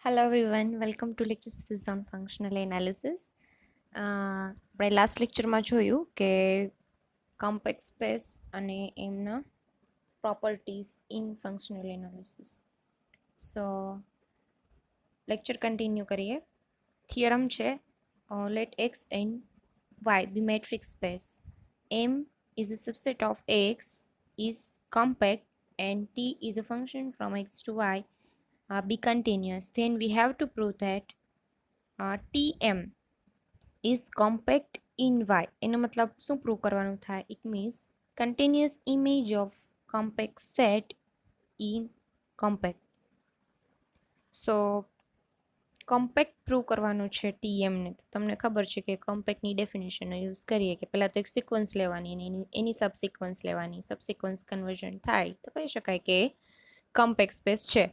Hello everyone, welcome to lecture series on functional analysis. આપણે last લેક્ચરમાં જોયું કે કોમ્પેક્ટ સ્પેસ અને એમના properties in functional analysis. So lecture continue કરીએ. થિયરમ છે let X and Y be metric space. M is a subset of x is compact and t is a function from x to y be continuous, then we have to prove that tm is compact in y. એનો મતલબ શું prove કરવાનું થાય? It means continuous image of compact set in compact. So compact prove કરવાનું છે ટીએમને. તો તમને ખબર છે કે કોમ્પેક્ટની ડેફિનેશનનો યુઝ કરીએ કે પહેલાં તો એક સિક્વન્સ લેવાની અને એની સબસિક્વન્સ લેવાની. સબસિક્વન્સ કન્વર્ઝન થાય તો કહી શકાય કે કોમ્પેક્ટ સ્પેસ છે.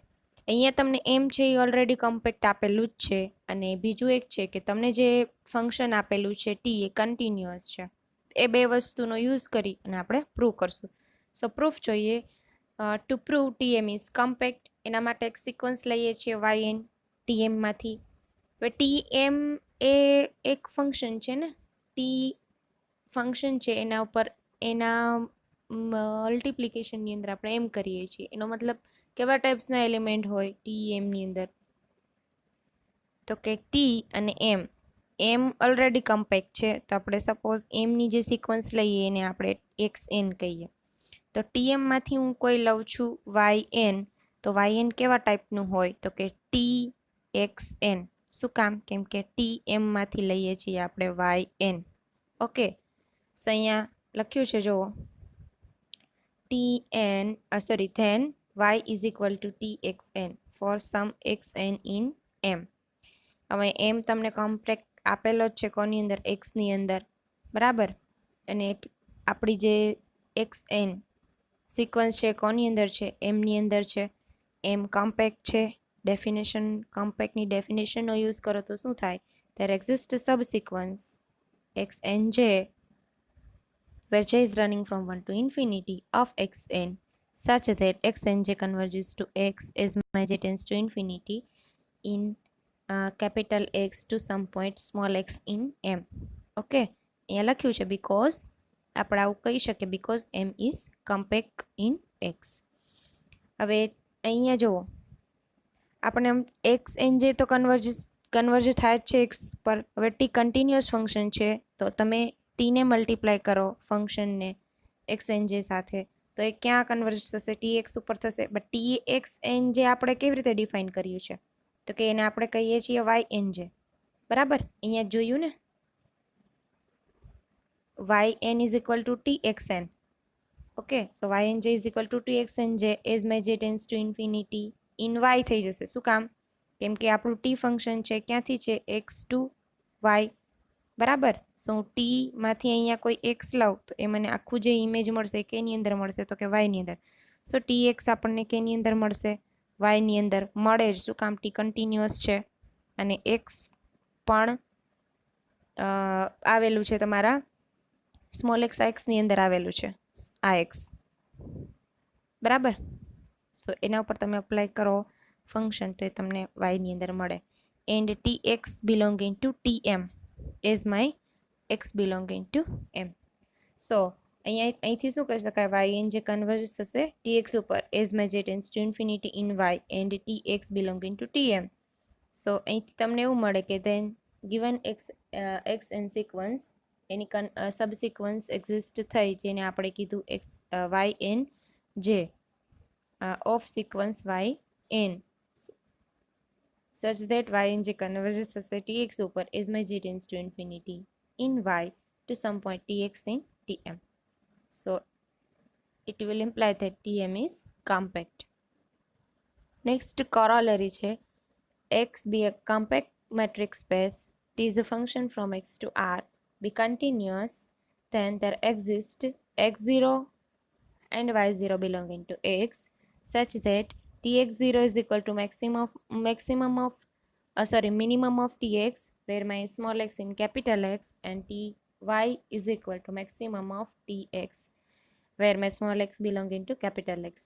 અહીંયા તમને એમ છે એ ઓલરેડી કોમ્પેક્ટ આપેલું જ છે, અને બીજું એક છે કે તમને જે ફંક્શન આપેલું છે ટી એ કન્ટિન્યુઅસ છે. એ બે વસ્તુનો યુઝ કરી અને આપણે પ્રૂવ કરશું. સો પ્રૂફ જોઈએ. Two prove TM is compact, એના માટે એક સિક્વન્સ લઈએ છીએ વાય એન ટીએમમાંથી. હવે ટીએમ એ એક ફંક્શન છે ને, ટી ફંક્શન છે, એના ઉપર એના મલ્ટિપ્લિકેશનની અંદર આપણે એમ કરીએ છીએ. એનો મતલબ કેવા ટાઈપ્સના એલિમેન્ટ હોય ટી એમની અંદર? તો કે ટી અને એમ ઓલરેડી કોમ્પેક્ટ છે. તો આપણે સપોઝ એમની જે સિક્વન્સ લઈએ એને આપણે એક્સ એન કહીએ. તો ટીએમમાંથી હું કોઈ લઉં છું વાય એન. તો વાય એન કેવા ટાઈપનું હોય? તો કે ટી એક્સ એન. શું કામ? કેમ કે ટી એમમાંથી લઈએ છીએ આપણે વાય એન. ઓકે, સો અહીંયા લખ્યું છે જુઓ, T N sorry then y is equal to txn for some xn in m. હવે એમ તમને કોમ્પેક્ટ આપેલો જ છે કોની અંદર? એક્સની અંદર, બરાબર. અને આપણી જે એક્સ એન સિક્વન્સ છે કોની અંદર છે? એમની અંદર છે. એમ કોમ્પેક્ટ છે. ડેફિનેશન, કોમ્પેક્ટની ડેફિનેશનનો યુઝ કરો તો શું થાય? there exists a subsequence xnj where j is running from 1 to infinity of xn such that xnj converges to x as j tends to infinity in capital X to some point small x in m. Okay, અહીંયા લખ્યું છે because આપણે આવું કહી શકીએ because m is compact in x. હવે અહીંયા જુઓ, આપણે એક્સ એન જે તો કન્વર્જ થાય જ છે એક્સ પર. હવે ટી કન્ટિન્યુઅસ ફંક્શન છે, તો તમે ટીને મલ્ટીપ્લાય કરો ફંક્શનને એક્સ એન જે સાથે, તો એ ક્યાં કન્વર્જ થશે? ટી એક્સ ઉપર થશે. બટ ટી એક્સ એન જે આપણે કેવી રીતે ડિફાઇન કર્યું છે? તો કે એને આપણે કહીએ છીએ વાય એન જે, બરાબર. અહીંયા જોયું ને, Y N is equal to T X N. Okay, so Y N J is equal to T X N J as my J tends to infinity in Y થઈ જશે. શું કામ? કેમ કે આપણું ટી ફંક્શન છે ક્યાંથી છે? એક્સ ટુ વાય, બરાબર. સો હું ટીમાંથી અહીંયા કોઈ એક્સ લાવું તો એ મને આખું જે ઇમેજ મળશે એ કેની અંદર મળશે? તો કે વાયની અંદર. સો ટી એક્સ આપણને કેની અંદર મળશે? વાયની અંદર મળે જ. શું કામ? ટી કન્ટિન્યુઅસ છે અને એક્સ પણ આવેલું છે તમારા સ્મોલ એક્સ આ એક્સની અંદર આવેલું છે, આ એક્સ, બરાબર. સો એના ઉપર તમે અપ્લાય કરો ફંક્શન તો એ તમને વાયની અંદર મળે. And T X belonging to T M as my X belonging to M. So અહીંથી શું કહી શકાય? વાય એન જે કન્વર્જ થશે ટી એક્સ ઉપર as my J tends to infinity in Y and T X belonging to T M. So અહીંથી તમને એવું મળે કે then given X N sequence એની સબસિક્વન્સ એક્ઝિસ્ટ થઈ, જેને આપણે કીધું X Y N J of sequence Y N such that yn જે converges થશે tx ઉપર as my g tends to infinity in y to some point tx in tm. So it will imply that tm is compact. Next corollary છે x be a compact metric space, t is a function from x to r, be continuous, then there exist x0 and y0 belonging to x such that tx0 is equal to minimum of tx where my small x in capital X and ty is equal to maximum of tx where my small x belonging to capital X.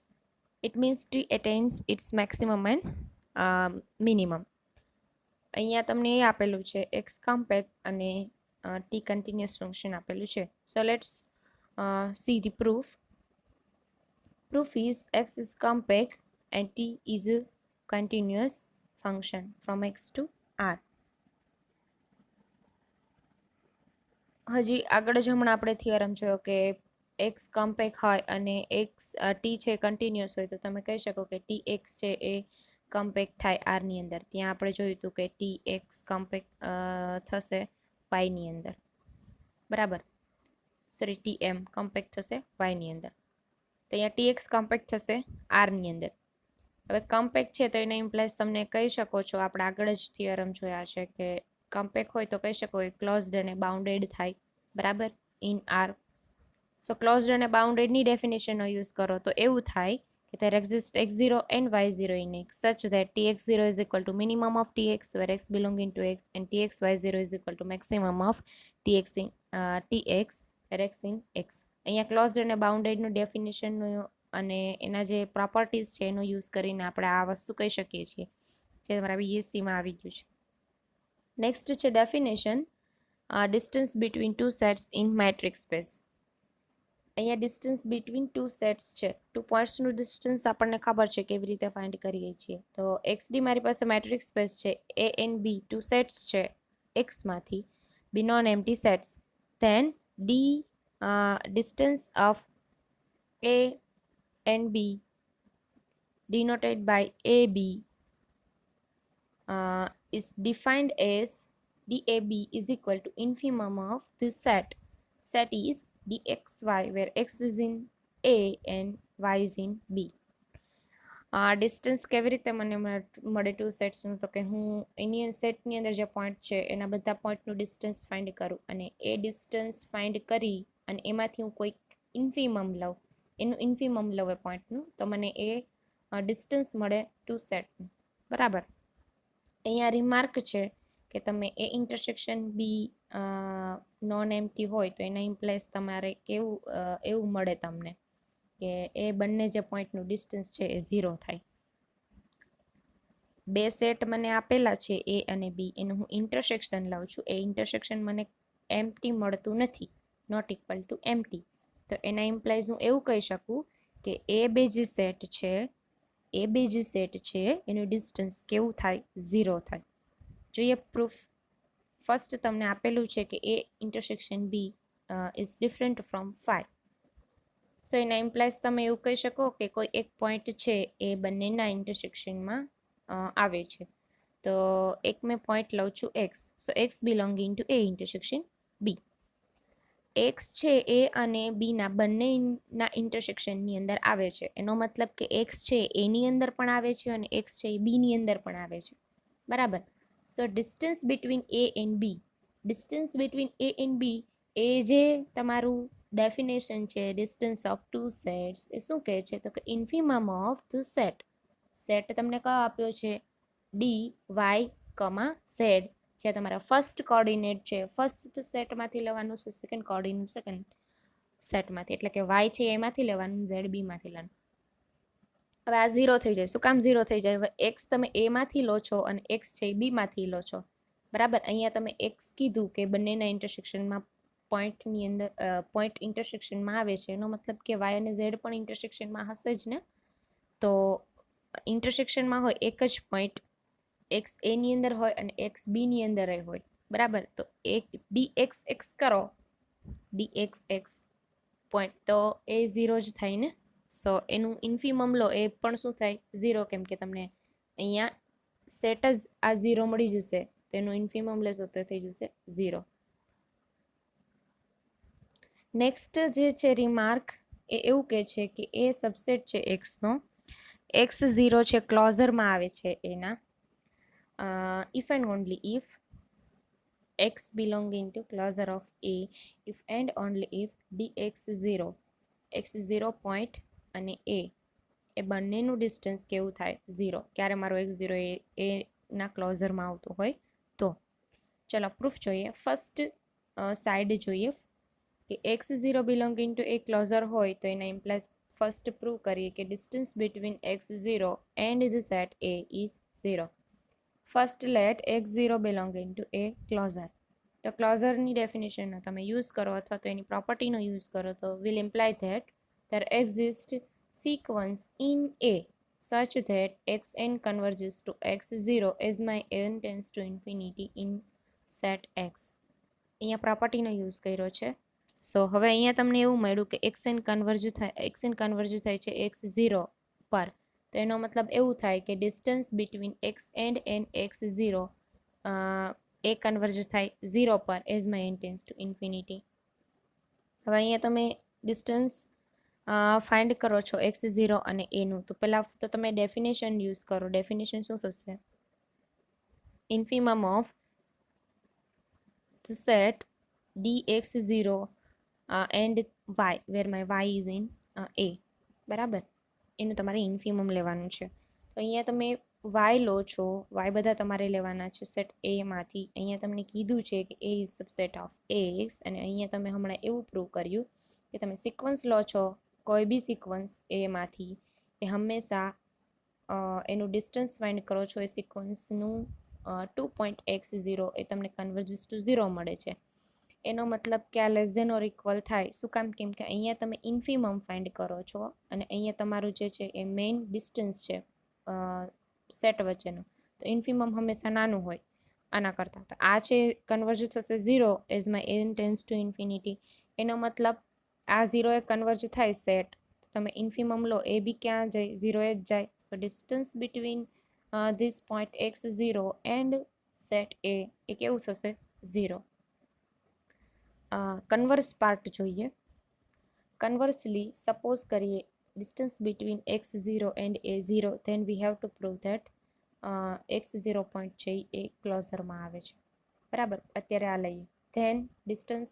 It means t attains its maximum and minimum. અહીંયા તમને એ આપેલું છે x કમ્પેક્ટ અને T continuous function આપેલું છે. So let's see the proof. Proof is x is compact and t is a continuous function from x to r. હજી આગળ જ હમણાં આપણે થિયરમ જોયો કે એક્સ કમ્પેક્ટ હોય અને એક્સ ટી છે કન્ટિન્યુઅસ હોય તો તમે કહી શકો કે ટી એક્સ છે એ કમ્પેક્ટ થાય આરની અંદર. ત્યાં આપણે જોયું હતું કે ટી એક્સ કમ્પેક્ટ થશે વાયની અંદર, બરાબર. સોરી, ટી એમ કમ્પેક્ટ થશે વાયની અંદર. તો અહીંયા ટી એક્સ કમ્પેક્ટ થશે આરની અંદર. હવે કમ્પેક્ટ છે તો એને ઇમ્પ્લાઇઝ તમને કહી શકો છો, આપણે આગળ જ થિયરમ જોયા છે કે કમ્પેક્ટ હોય તો કહી શકો એ ક્લોઝડ અને બાઉન્ડેડ થાય, બરાબર, ઇન આર. સો ક્લોઝડ અને બાઉન્ડેડની ડેફિનેશનનો યુઝ કરો તો એવું થાય કે there exist x0 and y0 in x such that tx0 is equal to minimum of tx where x belonging to x and txy0 is equal to maximum of tx where x in x. અહીંયા closed અને બાઉન્ડેડનું ડેફિનેશનનું અને એના જે properties છે એનો use કરીને આપણે આ વસ્તુ કહી શકીએ છીએ, જે તમારા બીએસસીમાં આવી ગયું છે. નેક્સ્ટ છે definition, distance between two sets in metric space. અહીંયા ડિસ્ટન્સ બિટવીન ટુ સેટ્સ છે, ટુ પોઈન્ટ્સનું ડિસ્ટન્સ આપણને ખબર છે કેવી રીતે ફાઇન્ડ કરીએ છીએ. તો એક્સ ડી મારી પાસે મેટ્રિક સ્પેસ છે, A and B two sets છે એક્સમાંથી, B non empty sets. Then D distance of A and B denoted by AB is defined as DAB is equal to infimum of this set. Set is DXY where X is in A and Y is in B. Distance કેવી રીતે મને મળે two સેટ્સનું? તો કે હું એની સેટની અંદર જે પોઈન્ટ છે એના બધા પોઈન્ટનું ડિસ્ટન્સ ફાઇન્ડ કરું અને એ ડિસ્ટન્સ ફાઇન્ડ કરી અને એમાંથી હું કોઈક ઇન્ફિમમ લઉં, એનું ઇન્ફિમમ લઉં એ પોઈન્ટનું, તો મને એ ડિસ્ટન્સ મળે ટુ સેટનું, બરાબર. અહીંયા રિમાર્ક છે કે તમે એ ઇન્ટરસેક્શન બી નોન એમ્પ્ટી હોય તો એના ઇમ્પ્લાઇઝ તમારે કેવું એવું મળે તમને કે એ બંને જે પોઈન્ટનું ડિસ્ટન્સ છે એ 0 થાય. બે સેટ મને આપેલા છે એ અને બી, એનું હું ઇન્ટરસેક્શન લઉં છું, એ ઇન્ટરસેક્શન મને એમ્પ્ટી મળતું નથી, નોટ ઇક્વલ ટુ એમ્પ્ટી. તો એના ઇમ્પ્લાઇઝ હું એવું કહી શકું કે એ બે જે સેટ છે એનું ડિસ્ટન્સ કેવું થાય? 0 થાય. જોઈએ પ્રૂફ. ફર્સ્ટ તમને આપેલું છે કે A intersection B is different from 5. So એના ઇમ્પ્લાઇઝ તમે એવું કહી શકો કે કોઈ એક પોઈન્ટ છે એ બંનેના ઇન્ટરસેક્શનમાં આવે છે. તો એક મેં પોઈન્ટ લઉં છું X, so X belonging to A intersection B. X છે એ અને બીના બંનેના ઇન્ટરસેક્શનની અંદર આવે છે, એનો મતલબ કે એક્સ છે એની અંદર પણ આવે છે અને એક્સ છે એ બીની અંદર પણ આવે છે, બરાબર. So distance between A and B, distance between A and B એ જે તમારું ડેફિનેશન છે ડિસ્ટન્સ ઓફ ટુ સેટ્સ, એ શું કહે છે? તો કે infimum of the set. Set તમને કયો આપ્યો છે? ડી વાય કમા ઝેડ, જે તમારા ફર્સ્ટ કોર્ડિનેટ છે ફર્સ્ટ સેટમાંથી લેવાનું છે, સેકન્ડ કોર્ડિનેટ સેકન્ડ સેટમાંથી, એટલે કે વાય છે એમાંથી લેવાનું, ઝેડ બીમાંથી લેવાનું. હવે આ 0 થઈ જાય. શું કામ 0 થઈ જાય? હવે એક્સ તમે એમાંથી લો છો અને એક્સ છે એ બીમાંથી લો છો, બરાબર. અહીંયા તમે એક્સ કીધું કે બંનેના ઇન્ટરસેક્શનમાં પોઈન્ટની અંદર પોઈન્ટ ઇન્ટરસેક્શનમાં આવે છે, એનો મતલબ કે વાય અને ઝેડ પણ ઇન્ટરસેક્શનમાં હશે જ ને. તો ઇન્ટરસેક્શનમાં હોય એક જ પોઈન્ટ, એક્સ એની અંદર હોય અને એક્સ બીની અંદર હોય, બરાબર. તો એક ડી એક્સ એક્સ કરો, ડી એક્સ એક્સ પોઈન્ટ, તો એ 0 જ થાય ને. સો એનું ઇન્ફિમમ લો એ પણ શું થાય? 0, કેમ કે તમને અહીંયા સેટ જ આ 0 મળી જશે, તો એનું ઇન્ફિમમ લેશો તો થઈ જશે 0. નેક્સ્ટ જે છે રિમાર્ક, એ એવું કહે છે કે એ સબસેટ છે એક્સનો, એક્સ 0 છે ક્લોઝરમાં આવે છે એના, if and only if x belonging to closure of A, if and only if dx0, x0 point અને એ બંનેનું ડિસ્ટન્સ કેવું થાય? 0. ક્યારે મારો x0 એના ક્લોઝરમાં આવતું હોય તો. ચલો પ્રૂફ જોઈએ. ફર્સ્ટ સાઈડ જોઈએ કે x0 belonging to A closure હોય તો એના ઇમ્પ્લાઇઝ ફર્સ્ટ પ્રૂવ કરીએ કે distance between x0 and the set A is 0. First let x0 belonging to A closure. તો ક્લોઝરની ડેફિનેશનનો તમે યુઝ કરો અથવા તો એની પ્રોપર્ટીનો યુઝ કરો તો will imply that there exists sequence in A such that xn converges to x0 as my n tends to infinity in set x. અહીંયા પ્રોપર્ટીનો use કર્યો છે. સો હવે અહીંયા તમને એવું મળ્યું કે xn કન્વર્જ થાય છે x0 પર. તો એનો મતલબ એવું થાય કે distance between x and N x0 એ કન્વર્જ થાય 0 પર as my n tends to infinity. હવે અહીંયા તમે ડિસ્ટન્સ ફાઇન્ડ કરો છો x0 અને એનું. તો પહેલાં તો તમે ડેફિનેશન યુઝ કરો. ડેફિનેશન શું થશે? ઇન્ફિમમ of the set dx0 and y where my y is in a. બરાબર, એનું તમારે ઇન્ફિમમ લેવાનું છે. તો અહીંયા તમે y લો છો. y બધા તમારે લેવાના છે સેટ એમાંથી. અહીંયા તમને કીધું છે કે a is subset of x અને અહીંયા તમે હમણાં એવું પ્રૂવ કર્યું કે તમે સિક્વન્સ લો છો કોઈ બી સિક્વન્સ એમાંથી એ હંમેશા એનું ડિસ્ટન્સ ફાઇન્ડ કરો છો એ સિક્વન્સનું 2.x0 એ તમને કન્વર્જિસ ટુ 0 મળે છે. એનો મતલબ કે આ લેસ ધેન ઓર ઇક્વલ થાય. શું કામ? કેમ કે અહીંયા તમે ઇન્ફિમમ ફાઇન્ડ કરો છો અને અહીંયા તમારું જે છે એ મેઇન ડિસ્ટન્સ છે સેટ વચ્ચેનું. તો ઇન્ફિમમ હંમેશા નાનું હોય આના કરતાં. તો આ છે કન્વર્જ થશે 0 as my n tends to infinity. એનો મતલબ આ 0 એ કન્વર્જ થાય સેટ. તમે ઇન્ફિમમ લો એ બી ક્યાં જાય? 0 એ જ જાય. So distance between this point x0 and set A કેવું થશે? 0. કન્વર્સ પાર્ટ જોઈએ. કન્વર્સલી સપોઝ કરીએ distance between x0 and a0 then we have to prove that x0 point છે એ ક્લોઝરમાં આવે છે. બરાબર, અત્યારે આ લઈએ. Then distance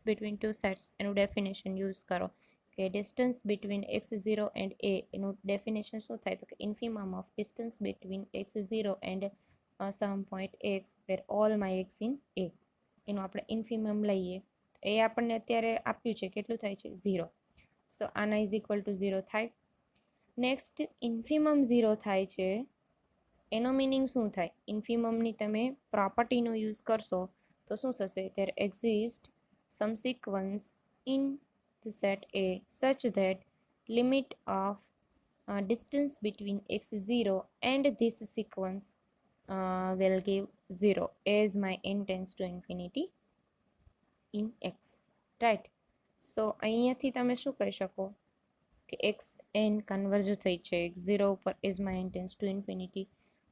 between two sets એનું ડેફિનેશન યુઝ કરો કે distance between x0 and a એનું ડેફિનેશન શું થાય? તો કે infimum of distance between x0 and some point x where all my x in a. એનું આપણે ઇન્ફિમમ લઈએ. એ આપણને અત્યારે આપ્યું છે કેટલું થાય છે? 0. સો આના ઇઝ ઇક્વલ ટુ 0 થાય. નેક્સ્ટ ઇન્ફિમમ 0 થાય છે. એનો મિનિંગ શું થાય? ઇન્ફિમમની તમે પ્રોપર્ટીનો યુઝ કરશો તો શું થશે? There exist some sequence in the set A such that limit of distance between x0 and this sequence will give 0 as my n tends to infinity in x. Right. So અહીંયાથી તમે શું કહી શકો કે xn કન્વર્જ થઈ છે x0 ઉપર as my n tends to infinity.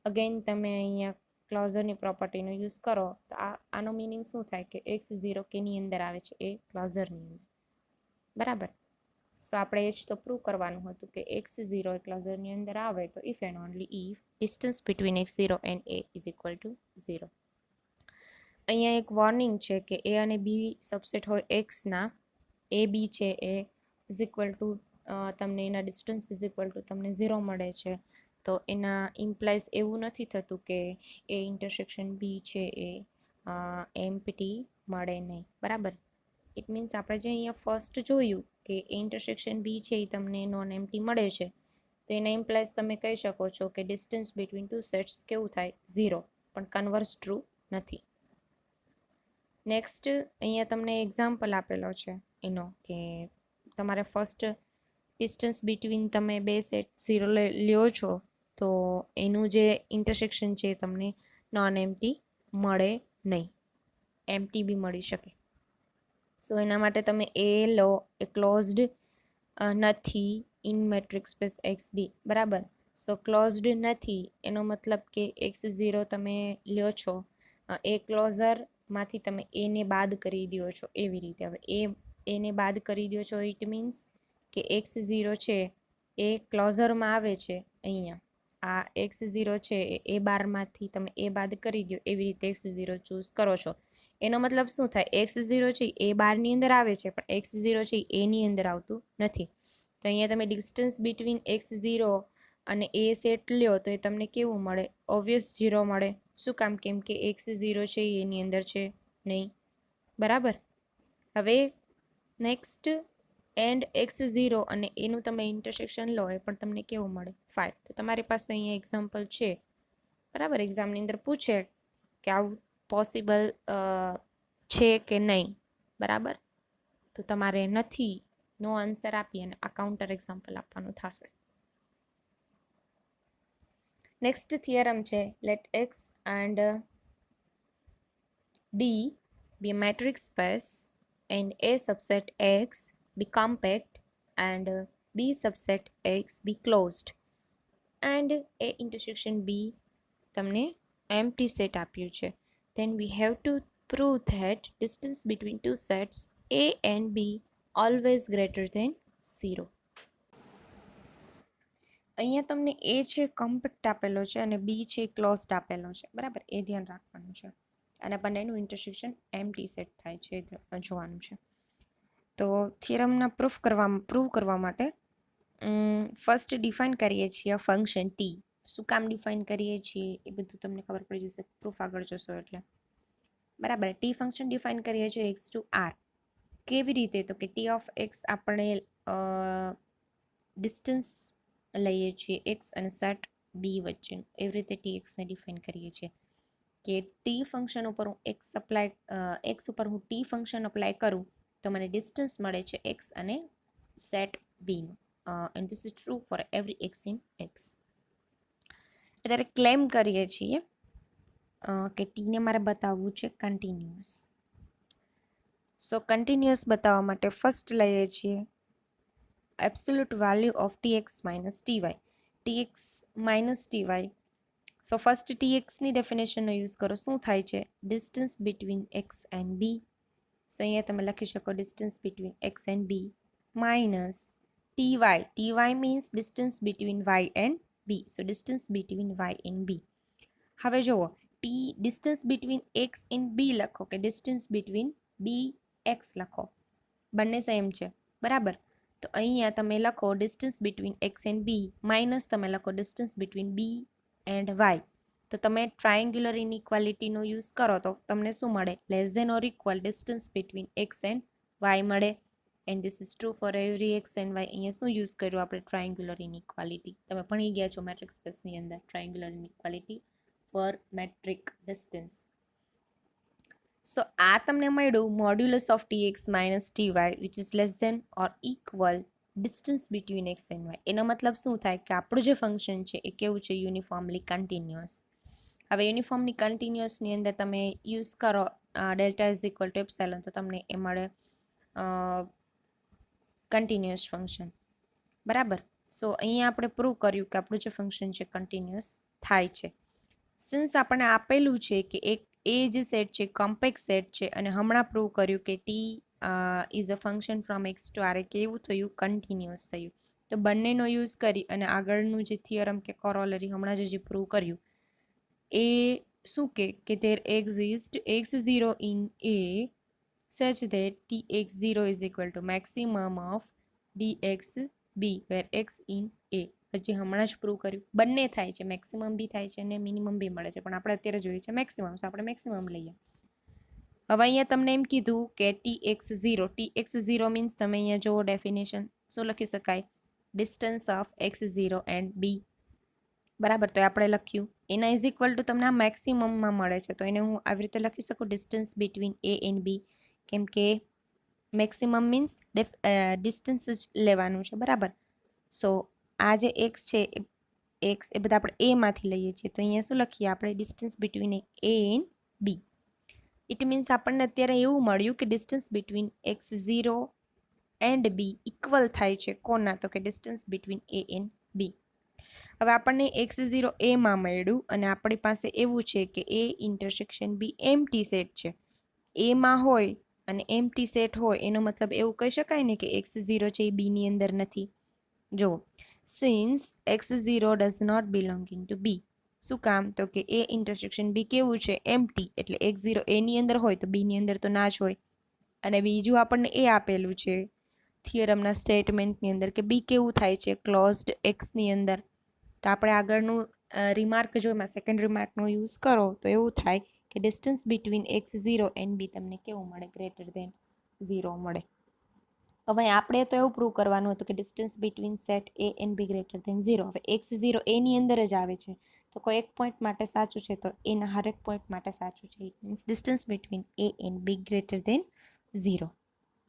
Again તમે અહીંયા ક્લોઝરની પ્રોપર્ટીનો યુઝ કરો તો આનો મિનિંગ શું થાય કે x0 કેની અંદર આવે છે? એ ક્લોઝરની અંદર. બરાબર. સો આપણે એ જ તો પ્રૂવ કરવાનું હતું કે x0 એ ક્લોઝરની અંદર આવે તો if and only if distance between x0 and a is equal two 0. અહીંયા એક વોર્નિંગ છે કે a અને b સબસેટ હોય xના. એ બી છે એ ઇઝ ઇક્વલ ટુ તમને એના ડિસ્ટન્સ ઇઝ ઇક્વલ ટુ તમને 0 મળે છે. તો એના ઇમ્પ્લાઇઝ એવું નથી થતું કે એ ઇન્ટરસેક્શન બી છે એ એમ્પ્ટી મળે નહીં. બરાબર. ઇટ મીન્સ આપણે જે અહીંયા ફર્સ્ટ જોયું કે એ ઇન્ટરસેક્શન બી છે એ તમને નોન એમ્પ્ટી મળે છે. તો એના ઇમ્પ્લાઇઝ તમે કહી શકો છો કે ડિસ્ટન્સ બિટવીન ટુ સેટ્સ કેવું થાય? 0. પણ કન્વર્સ ટ્રુ નથી. નેક્સ્ટ અહીંયા તમને એક્ઝામ્પલ આપેલો છે એનો કે તમારે ફર્સ્ટ ડિસ્ટન્સ બિટવીન તમે બે સેટ 0 લ્યો છો તો એનું જે ઇન્ટરસેક્શન છે તમને નોન એમ્પ્ટી મળે નહીં. એમ્પ્ટી બી મળી શકે. સો એના માટે તમે એ લો એ ક્લોઝડ નથી ઇન મેટ્રિક સ્પેસ XD. બરાબર. સો ક્લોઝડ નથી એનો મતલબ કે x0 તમે લ્યો છો એ ક્લોઝરમાંથી તમે એને બાદ કરી દો છો એવી રીતે. હવે એને બાદ કરી દો છો ઇટ મીન્સ કે x0 છે એ ક્લોઝરમાં આવે છે. અહીંયા આ x0 છે એ બારમાંથી તમે એ બાદ કરી દો એવી રીતે x0 ચૂઝ કરો છો. એનો મતલબ શું થાય? x0 છે એ બારની અંદર આવે છે પણ x0 છે એની અંદર આવતું નથી. તો અહીંયા તમે ડિસ્ટન્સ બિટવીન x0 અને એ સેટ લ્યો તો એ તમને કેવું મળે? ઓબ્વિયસ 0 મળે. શું કામ? કેમ કે x0 છે એની અંદર છે નહીં. બરાબર. હવે નેક્સ્ટ એન્ડ x0 અને એનું તમે ઇન્ટરસેક્શન લો એ પણ તમને કેવું મળે? 5. તો તમારી પાસે અહીંયા એક્ઝામ્પલ છે બરાબર. એક્ઝામની અંદર પૂછે કે આવું પોસિબલ છે કે નહીં, બરાબર, તો તમારે નથી નો આન્સર આપી અને આ કાઉન્ટર એક્ઝામ્પલ આપવાનું થશે. નેક્સ્ટ થિયરમ છે, let X and D be a matrix space and A subset X be compact and B subset X be closed and A intersection B તમને empty set આપ્યું છે. Then we have to prove that distance between two sets A and B always greater than 0. અહીંયા તમને A છે કમ્પેક્ટ આપેલો છે અને B છે ક્લોઝડ આપેલો છે, બરાબર, એ ધ્યાન રાખવાનું છે. અને બંનેનું ઇન્ટરસેક્શન એમ્પ્ટી સેટ થાય છે જોવાનું છે. તો થિયરમના પ્રૂવ કરવા માટે ફર્સ્ટ ડિફાઇન કરીએ છીએ ફંક્શન ટી. શું કામ ડિફાઇન કરીએ છીએ એ બધું તમને ખબર પડી જશે પ્રૂફ આગળ જશો એટલે, બરાબર. ટી ફંક્શન ડિફાઇન કરીએ છીએ એક્સ ટુ આર. કેવી રીતે? તો કે ટી ઓફ એક્સ આપણે ડિસ્ટન્સ લઈએ છીએ એક્સ અને સેટ બી વચ્ચે, એવી રીતે ટી એક્સને ડિફાઇન કરીએ છીએ કે ટી ફંક્શન ઉપર હું એક્સ ઉપર હું ટી ફંક્શન અપ્લાય કરું તો મને ડિસ્ટન્સ મળે છે એક્સ અને સેટ બીનું. And this is true for every X in X. અત્યારે ક્લેમ કરીએ છીએ કે ટીને મારે બતાવવું છે કન્ટિન્યુઅસ. સો કન્ટિન્યુઅસ બતાવવા માટે ફર્સ્ટ લઈએ છીએ absolute value of T X minus T Y. T X minus T Y. So first ટીએક્સની ડેફિનેશનનો યુઝ કરો. શું થાય છે? Distance between X and B. So અહીંયા તમે લખી શકો distance between X and B minus T Y. T Y means distance between Y and B. So distance between Y and B. હવે જુઓ, distance between X and B લખો કે distance between બી x લખો, બંને સેમ છે, બરાબર. તો અહીંયા તમે લખો distance between X and B minus તમે લખો distance between B and Y. તો તમે ટ્રાયંગ્યુલર ઇનઇક્વાલિટીનો યુઝ કરો તો તમને શું મળે? Less than or equal distance between X and Y મળે. And this is true for every X and Y. અહીંયા શું યુઝ કર્યું આપણે? Triangular inequality. તમે ભણી ગયા છો મેટ્રિક સ્પેસની અંદર triangular inequality for metric distance. So આ તમને મળ્યું modulus of T X minus T Y which is less than or equal distance between X and Y. એનો મતલબ શું થાય કે આપણું જે ફંક્શન છે એ કેવું છે? Uniformly continuous. હવે યુનિફોર્મલી કન્ટિન્યુઅસની અંદર તમે યુઝ કરો delta is equal two epsilon તો તમને એ મળે કન્ટિન્યુઅસ ફંક્શન, બરાબર. સો અહીંયા આપણે પ્રૂવ કર્યું કે આપણું જે ફંક્શન છે કન્ટિન્યુઅસ થાય છે. સિન્સ આપણને આપેલું છે કે એક એ જે સેટ છે કોમ્પેક્ટ સેટ છે અને હમણાં પ્રૂવ કર્યું કે T is a function from X to R, કેવું થયું? કન્ટિન્યુઅસ થયું. તો બંનેનો યુઝ કરી અને આગળનું જે થિયરમ કે કોરોલરી હમણાં જે પ્રૂવ કર્યું એ શું કે there exist x0 in A such that tx0 is equal to maximum of dxb where x in A. હજી હમણાં જ પ્રૂવ કર્યું. બંને થાય છે, મેક્સિમમ બી થાય છે અને મિનિમમ બી મળે છે, પણ આપણે અત્યારે જોઈએ છે મેક્સિમમ, તો આપણે મેક્સિમમ લઈએ. હવે અહીંયા તમને એમ કીધું કે tx0 મીન્સ તમે અહીંયા જુઓ ડેફિનેશન શું લખી શકાય? Distance of x0 and b, બરાબર. તો આપણે લખ્યું એના ઇઝ ઇક્વલ ટુ તમને આ મેક્સિમમમાં મળે છે તો એને હું આવી રીતે લખી શકું ડિસ્ટન્સ બિટવીન એ એન્ડ બી, કેમ કે મેક્સિમમ મીન્સ ડિસ્ટન્સ જ લેવાનું છે, બરાબર. સો આ જે એક્સ છે એક્સ એ બધા આપણે એમાંથી લઈએ છીએ તો અહીંયા શું લખીએ આપણે? Distance between A and B. It means આપણને અત્યારે એવું મળ્યું કે distance between x0 and B equal થાય છે કોના? તો કે distance between A and B. હવે આપણને x0 એમાં મળ્યું અને આપણી પાસે એવું છે કે A intersection B empty set છે. એમાં હોય અને એમ્પ્ટી સેટ હોય એનો મતલબ એવું કહી શકાય ને કે x0 છે એ બીની અંદર નથી. જો since x0 does not belonging to B. શું કામ? તો કે એ ઇન્ટરસેક્શન બી કેવું છે? એમ્પ્ટી. એટલે x0 એની અંદર હોય તો બીની અંદર તો ના જ હોય. અને બીજું આપણને એ આપેલું છે થિયરમના સ્ટેટમેન્ટની અંદર કે બી કેવું થાય છે? ક્લોઝડ એક્સની અંદર. તો આપણે આગળનું રિમાર્ક જો એમાં સેકન્ડ રિમાર્કનો યુઝ કરો તો એવું થાય કે ડિસ્ટન્સ બિટવીન x0 એન્ડ બી તમને કેવું મળે? ગ્રેટર દેન 0 મળે. હવે આપણે તો એવું પ્રૂવ કરવાનું હતું કે distance between set A and B greater than 0. હવે x0 એની અંદર જ આવે છે, તો કોઈ એક પોઈન્ટ માટે સાચું છે તો એના હરેક પોઈન્ટ માટે સાચું છે. It means distance between A and B greater than 0.